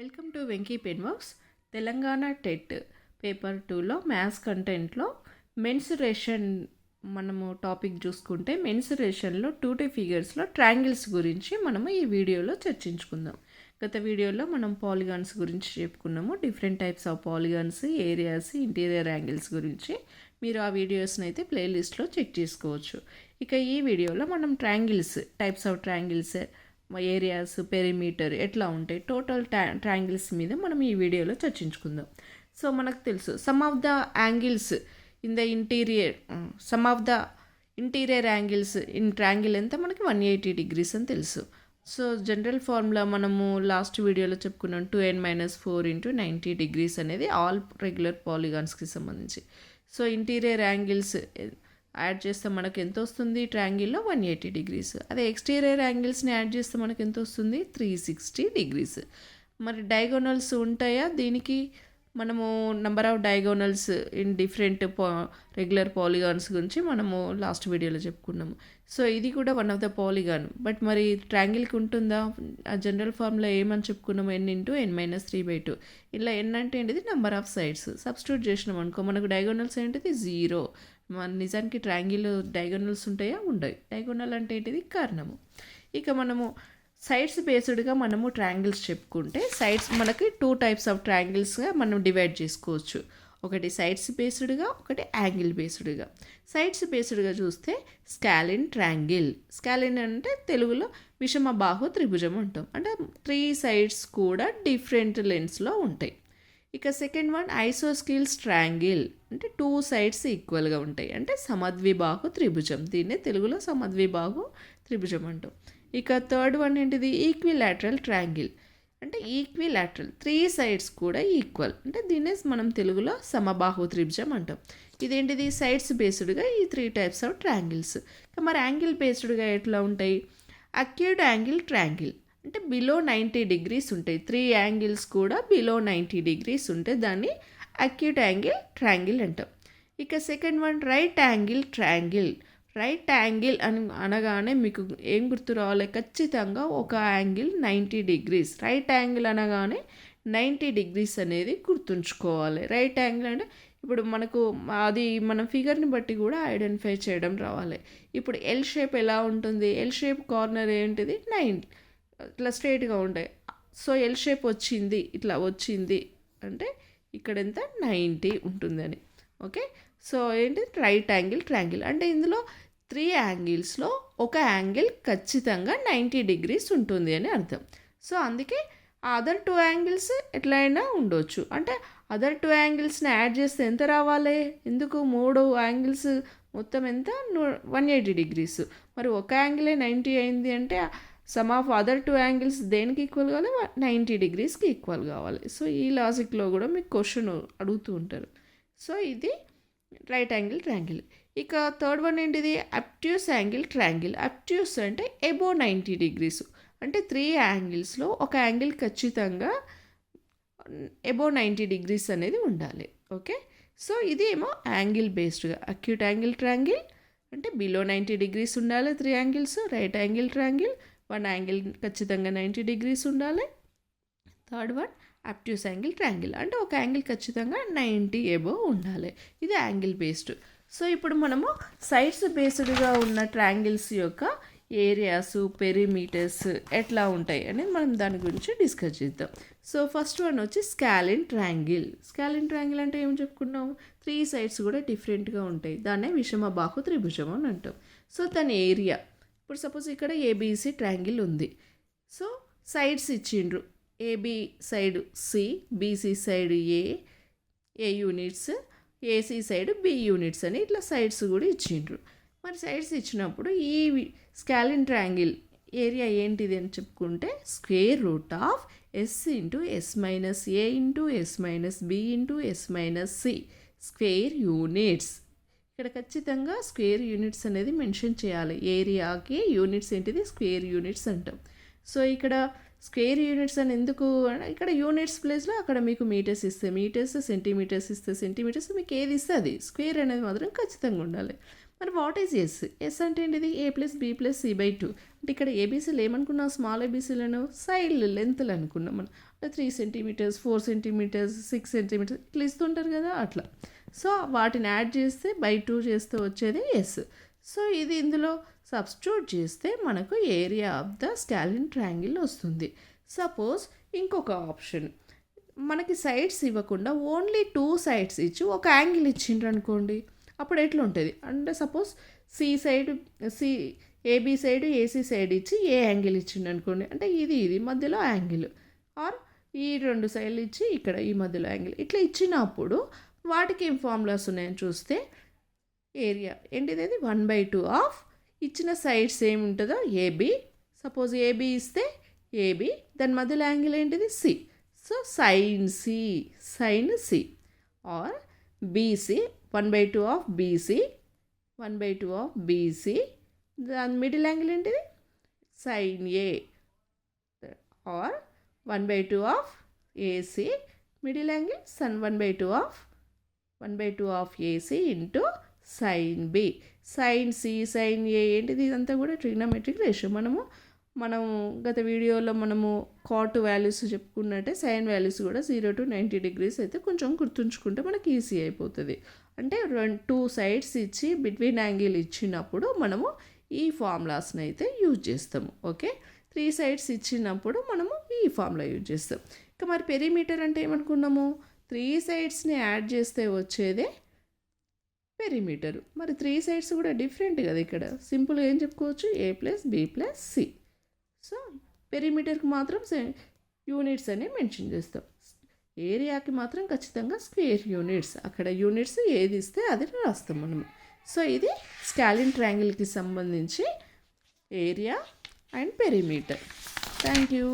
Welcome to Venky pen works. Telangana TET paper 2లో maths కంటెంట్లో mensuration మనము topic చూసుకుంటే మెన్సురేషన్లో 2D ఫిగర్స్లో ట్రయాంగిల్స్ గురించి మనము ఈ వీడియోలో చర్చించుకుందాం. గత వీడియోలో మనం పాలిగాన్స్ గురించి చెప్పుకున్నాము. Different types of polygons, areas, interior angles గురించి మీరు ఆ వీడియోస్ని అయితే ప్లేలిస్ట్లో చెక్ చేసుకోవచ్చు. ఇక ఈ వీడియోలో మనం triangles, types of triangles, areas, perimeter ఎట్లా ఉంటాయి, టోటల్ ట్రయాంగిల్స్ మీద మనం ఈ వీడియోలో చర్చించుకుందాం. సో మనకు తెలుసు some of the angles in the interior, some of the interior angles in triangle ఎంత మనకి 180 degrees అని తెలుసు. సో జనరల్ ఫార్ములా మనము లాస్ట్ వీడియోలో చెప్పుకున్నాం 2n-4 × 90 degrees అనేది ఆల్ రెగ్యులర్ పాలిగాన్స్కి సంబంధించి. సో ఇంటీరియర్ యాంగిల్స్ యాడ్ చేస్తే మనకు ఎంత వస్తుంది, ట్రయాంగిల్లో 180 degrees. అదే ఎక్స్టీరియర్ యాంగిల్స్ని యాడ్ చేస్తే మనకు ఎంత వస్తుంది, 360 degrees. మరి డయాగోనల్స్ ఉంటాయా దీనికి? మనము number of diagonals in different regular polygons గురించి మనము లాస్ట్ వీడియోలో చెప్పుకున్నాము. సో ఇది కూడా one of the polygon. But మరి ట్రయాంగిల్కి ఉంటుందా? ఆ జనరల్ ఫార్ములా ఏమని చెప్పుకున్నాము, n × n-3/2. ఇలా n అంటే ఏంటిది, నెంబర్ ఆఫ్ సైడ్స్. సబ్స్టిట్యూట్ చేసినాం అనుకో మనకు డయాగోనల్స్ ఏంటిది, 0. మన నిజానికి ట్రయాంగిల్ డయాగోనల్స్ ఉంటాయా? ఉండవు. డయాగోనల్ అంటే ఏంటిది, కర్ణము. ఇక మనము సైడ్స్ బేస్డ్గా మనము ట్రయాంగిల్స్ చెప్పుకుంటే సైడ్స్ మనకి 2 types ఆఫ్ ట్రయాంగిల్స్గా మనం డివైడ్ చేసుకోవచ్చు. ఒకటి సైడ్స్ బేస్డ్గా, ఒకటి యాంగిల్ బేస్డ్గా. సైడ్స్ బేస్డ్గా చూస్తే స్కాలిన్ ట్రయాంగిల్. స్కాలిన్ అంటే తెలుగులో విషమ బాహు త్రిభుజం అంటాం. అంటే 3 sides కూడా డిఫరెంట్ లెన్స్లో ఉంటాయి. ఇక సెకండ్ వన్ ఐసోస్కిల్స్ ట్రయాంగిల్. అంటే 2 sides ఈక్వల్గా ఉంటాయి. అంటే సమద్విబాహు త్రిభుజం. దీన్నే తెలుగులో సమద్విబాహు త్రిభుజం అంటాం. ఇక థర్డ్ వన్ ఏంటిది, ఈక్విలాటరల్ ట్రయాంగిల్. అంటే ఈక్విలాటరల్ 3 sides కూడా ఈక్వల్. అంటే దీన్నే మనం తెలుగులో సమబాహు త్రిభుజం అంటాం. ఇదేంటిది, సైడ్స్ బేస్డ్గా ఈ 3 types ఆఫ్ ట్రయాంగిల్స్. మరి యాంగిల్ బేస్డ్గా ఎట్లా ఉంటాయి, అక్యూట్ యాంగిల్ ట్రయాంగిల్. అంటే బిలో 90 degrees ఉంటాయి. 3 angles కూడా బిలో 90 degrees ఉంటే దాన్ని అక్యూట్ యాంగిల్ ట్రయాంగిల్ అంటాం. ఇక second one right angle triangle. Right angle అనగానే మీకు ఏం గుర్తు రావాలి, ఖచ్చితంగా ఒక యాంగిల్ 90 degrees. రైట్ యాంగిల్ అనగానే 90 degrees అనేది గుర్తుంచుకోవాలి. రైట్ యాంగిల్ అంటే ఇప్పుడు మనకు అది మన ఫిగర్ని బట్టి కూడా ఐడెంటిఫై చేయడం రావాలి. ఇప్పుడు ఎల్ షేప్ ఎలా ఉంటుంది, ఎల్ షేప్ కార్నర్ ఏంటిది, 9 ఇట్లా స్ట్రైట్గా ఉంటాయి. సో ఎల్ షేప్ వచ్చింది, ఇట్లా వచ్చింది అంటే ఇక్కడ ఎంత, 90 ఉంటుందని. ఓకే, సో ఏంటి, రైట్ యాంగిల్ ట్రయాంగిల్. అంటే ఇందులో 3 angles-లో ఒక యాంగిల్ ఖచ్చితంగా 90 degrees ఉంటుంది అని అర్థం. సో అందుకే అదర్ 2 angles ఎట్లయినా ఉండొచ్చు. అంటే అదర్ 2 angles-ని యాడ్ చేస్తే ఎంత రావాలి, ఎందుకు 3 angles మొత్తం ఎంత, 180 degrees. మరి ఒక యాంగిలే 90 అయింది అంటే సమ్ ఆఫ్ అదర్ 2 angles దేనికి ఈక్వల్ కావాలి, 90 degreesకి ఈక్వల్ కావాలి. సో ఈ లాజిక్లో కూడా మీకు క్వశ్చన్ అడుగుతూ ఉంటారు. సో ఇది రైట్ యాంగిల్ ట్రయాంగిల్. ఇక థర్డ్ వన్ ఏంటిది, అబ్ట్యూస్ యాంగిల్ ట్రయాంగిల్. అబ్ట్యూస్ అంటే అబోవ్ 90 degrees. అంటే 3 angles-లో ఒక యాంగిల్ ఖచ్చితంగా అబోవ్ 90 degrees అనేది ఉండాలి. ఓకే, సో ఇది ఏమో యాంగిల్ బేస్డ్గా. అక్యూట్ యాంగిల్ ట్రయాంగిల్ అంటే బిలో 90 degrees ఉండాలి 3 angles. Right angle triangle 1 angle ఖచ్చితంగా 90 degrees ఉండాలి. Third one obtuse angle triangle అంటే ఒక యాంగిల్ ఖచ్చితంగా 90 above ఉండాలి. ఇది యాంగిల్ బేస్డ్. సో ఇప్పుడు మనము సైడ్స్ బేస్డ్గా ఉన్న ట్రయాంగిల్స్ యొక్క ఏరియాస్, పెరిమీటర్స్ ఎట్లా ఉంటాయి అనేది మనం దాని గురించి డిస్కస్ చేద్దాం. సో ఫస్ట్ వన్ వచ్చి స్కాలిన్ ట్రయాంగిల్. స్కాలిన్ ట్రయాంగిల్ అంటే ఏం చెప్పుకున్నాం, 3 sides కూడా డిఫరెంట్గా ఉంటాయి. దాన్నే విషమ బాహు త్రిభుజం అని అంటాం. సో దాని ఏరియా, ఇప్పుడు సపోజ్ ఇక్కడ ఏబిసి ట్రయాంగిల్ ఉంది. సో సైడ్స్ ఇచ్చిండ్రు, AB side C, BC side A units, AC side B units అని ఇట్లా సైడ్స్ కూడా ఇచ్చిండ్రు. మరి సైడ్స్ ఇచ్చినప్పుడు ఈ స్కాలిన్ ట్రయాంగిల్ ఏరియా ఏంటిది అని చెప్పుకుంటే square root of s × s - a × s - b × s - c square units. ఇక్కడ ఖచ్చితంగా స్క్వేర్ యూనిట్స్ అనేది మెన్షన్ చేయాలి. ఏరియాకి యూనిట్స్ ఏంటిది, స్క్వేర్ యూనిట్స్ అంటాం. సో ఇక్కడ స్క్వేర్ యూనిట్స్ అని ఎందుకు, ఇక్కడ యూనిట్స్ ప్లేస్లో అక్కడ మీకు మీటర్స్ ఇస్తే మీటర్స్, సెంటీమీటర్స్ ఇస్తే సెంటీమీటర్స్, మీకు ఏది ఇస్తే అది స్క్వేర్ అనేది మాత్రం ఖచ్చితంగా ఉండాలి. మరి వాట్ ఈజ్ ఎస్? ఎస్ అంటే ఏంటిది? a+b+c/2. అంటే ఇక్కడ ఏబీసీలు ఏమనుకున్నాం? స్మాల్ ఏబీసీలను సైడ్ లెంత్లు అనుకున్నాం మనం. అంటే 3 సెంటీమీటర్స్, 4 సెంటీమీటర్స్, 6 సెంటీమీటర్స్ ఇట్లా ఇస్తుంటారు కదా అట్లా. సో వాటిని యాడ్ చేస్తే బై 2 చేస్తే వచ్చేది ఎస్. సో ఇది ఇందులో సబ్స్టిట్యూట్ చేస్తే మనకు area of the scalene triangle వస్తుంది. సపోజ్ ఇంకొక ఆప్షన్, మనకి సైడ్స్ ఇవ్వకుండా ఓన్లీ 2 సైడ్స్ ఇచ్చి ఒక యాంగిల్ ఇచ్చిండ్రు అనుకోండి, అప్పుడు ఎట్లుంటుంది అంటే suppose AB side AC side ఇచ్చి ఏ యాంగిల్ ఇచ్చిండు అనుకోండి, అంటే ఇది మధ్యలో యాంగిల్, ఆర్ ఈ 2 సైడ్లు ఇచ్చి ఇక్కడ ఈ మధ్యలో యాంగిల్ ఇట్లా ఇచ్చినప్పుడు వాటికి ఏం ఫార్ములాస్ ఉన్నాయని చూస్తే ఏరియా ఏంటిది? అది 1/2 ఆఫ్ ఇచ్చిన సైడ్స్ ఏముంటుందో ఏబీ. సపోజ్ ఏబీ ఇస్తే ఏబీ, దాని మధ్యలో యాంగిల్ ఏంటిది? C. So sine C or BC 1/2 of BC, 1/2 of BC, దాని మిడిల్ యాంగిల్ ఏంటిది? Sine A or 1/2 of AC, middle angle 1/2 of AC into sine B. Sine C, sine A ఏంటిది? ఇదంతా కూడా trigonometric ratio. మనం గత వీడియోలో మనము కాట్ వాల్యూస్ చెప్పుకున్నట్టే సైన్ వాల్యూస్ కూడా 0 to 90 degrees అయితే కొంచెం గుర్తుంచుకుంటే మనకి ఈజీ అయిపోతుంది. అంటే 2 సైడ్స్ ఇచ్చి బిట్వీన్ యాంగిల్ ఇచ్చినప్పుడు మనము ఈ ఫార్ములాస్ని అయితే యూజ్ చేస్తాము. ఓకే, 3 సైడ్స్ ఇచ్చినప్పుడు మనము ఈ ఫార్ములా యూజ్ చేస్తాం. ఇక మరి పెరిమీటర్ అంటే ఏమనుకున్నాము? 3 సైడ్స్ని యాడ్ చేస్తే వచ్చేదే పెరిమీటరు. మరి 3 సైడ్స్ కూడా డిఫరెంట్ కదా. ఇక్కడ సింపుల్గా ఏం చెప్పుకోవచ్చు? a+b+c. సో పెరిమీటర్కి మాత్రం యూనిట్స్ అని మెన్షన్ చేస్తాం. ఏరియాకి మాత్రం ఖచ్చితంగా స్క్వేర్ యూనిట్స్, అక్కడ యూనిట్స్ ఏది ఇస్తే అది రాస్తాం మనం. సో ఇది స్కాలిన్ ట్రయాంగిల్కి సంబంధించి area and perimeter. Thank you.